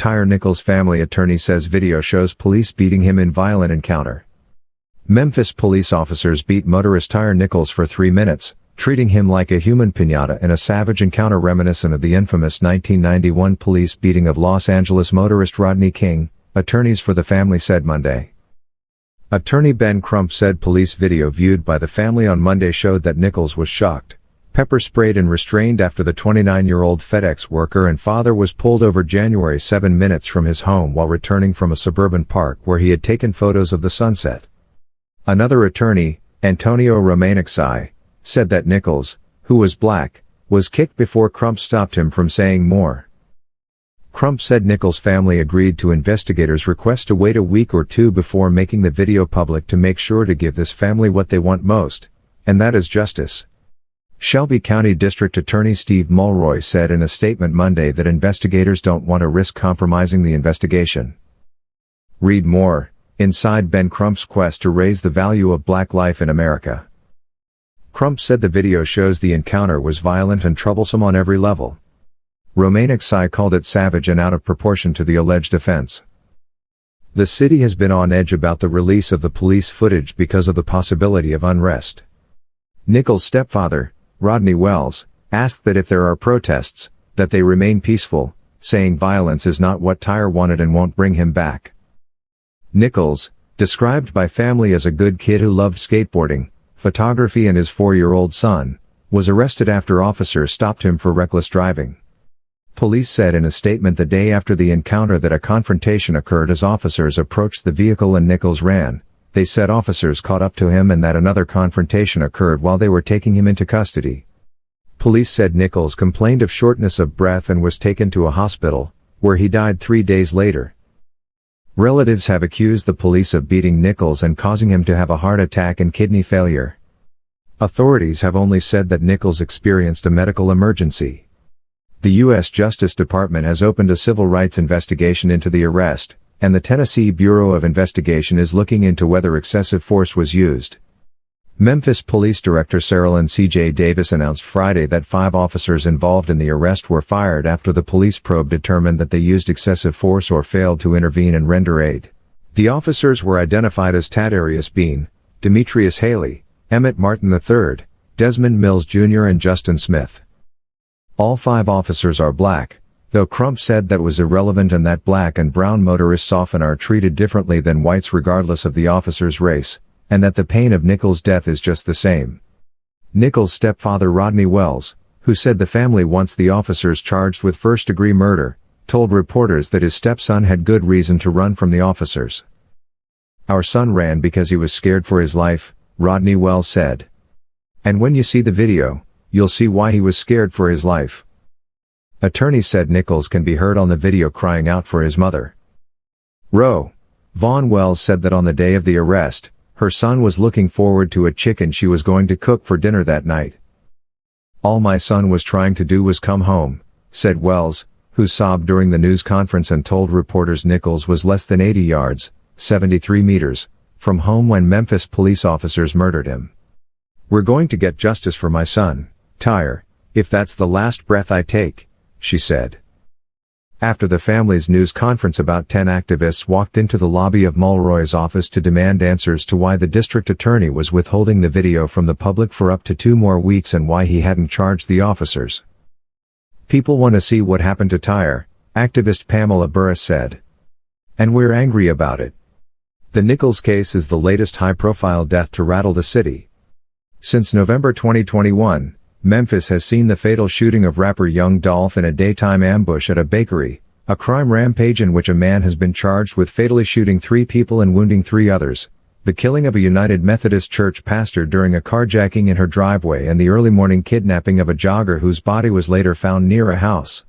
Tyre Nichols' family attorney says video shows police beating him in violent encounter. Memphis police officers beat motorist Tyre Nichols for 3 minutes, treating him like a human piñata in a savage encounter reminiscent of the infamous 1991 police beating of Los Angeles motorist Rodney King, attorneys for the family said Monday. Attorney Ben Crump said police video viewed by the family on Monday showed that Nichols was shocked, pepper-sprayed and restrained after the 29-year-old FedEx worker and father was pulled over January 7 minutes from his home while returning from a suburban park where he had taken photos of the sunset. Another attorney, Antonio Romanixi, said that Nichols, who was black, was kicked before Crump stopped him from saying more. Crump said Nichols' family agreed to investigators' request to wait a week or two before making the video public to make sure to give this family what they want most, and that is justice. Shelby County District Attorney Steve Mulroy said in a statement Monday that investigators don't want to risk compromising the investigation. Read more, inside Ben Crump's quest to raise the value of black life in America. Crump said the video shows the encounter was violent and troublesome on every level. Romanixi called it savage and out of proportion to the alleged offense. The city has been on edge about the release of the police footage because of the possibility of unrest. Nichols' stepfather, Rodney Wells, asked that if there are protests, that they remain peaceful, saying violence is not what Tyre wanted and won't bring him back. Nichols, described by family as a good kid who loved skateboarding, photography and his 4-year-old son, was arrested after officers stopped him for reckless driving. Police said in a statement the day after the encounter that a confrontation occurred as officers approached the vehicle and Nichols ran. They said officers caught up to him and that another confrontation occurred while they were taking him into custody. Police said Nichols complained of shortness of breath and was taken to a hospital, where he died 3 days later. Relatives have accused the police of beating Nichols and causing him to have a heart attack and kidney failure. Authorities have only said that Nichols experienced a medical emergency. The U.S. Justice Department has opened a civil rights investigation into the arrest, and the Tennessee Bureau of Investigation is looking into whether excessive force was used. Memphis Police Director Saralyn C.J. Davis announced Friday that 5 officers involved in the arrest were fired after the police probe determined that they used excessive force or failed to intervene and render aid. The officers were identified as Tadarius Bean, Demetrius Haley, Emmett Martin III, Desmond Mills Jr. and Justin Smith. All 5 officers are black, though Crump said that was irrelevant and that black and brown motorists often are treated differently than whites regardless of the officer's race, and that the pain of Nichols' death is just the same. Nichols' stepfather Rodney Wells, who said the family wants the officers charged with first-degree murder, told reporters that his stepson had good reason to run from the officers. "Our son ran because he was scared for his life," Rodney Wells said. "And when you see the video, you'll see why he was scared for his life." Attorneys said Nichols can be heard on the video crying out for his mother. Vaughn Wells said that on the day of the arrest, her son was looking forward to a chicken she was going to cook for dinner that night. "All my son was trying to do was come home," said Wells, who sobbed during the news conference and told reporters Nichols was less than 80 yards, 73 meters, from home when Memphis police officers murdered him. "We're going to get justice for my son, Tyre, if that's the last breath I take," she said. After the family's news conference, about 10 activists walked into the lobby of Mulroy's office to demand answers to why the district attorney was withholding the video from the public for up to 2 more weeks and why he hadn't charged the officers. "People want to see what happened to Tyre," activist Pamela Burris said. "And we're angry about it." The Nichols case is the latest high-profile death to rattle the city. Since November 2021, Memphis has seen the fatal shooting of rapper Young Dolph in a daytime ambush at a bakery, a crime rampage in which a man has been charged with fatally shooting 3 people and wounding 3 others, the killing of a United Methodist Church pastor during a carjacking in her driveway, and the early morning kidnapping of a jogger whose body was later found near a house.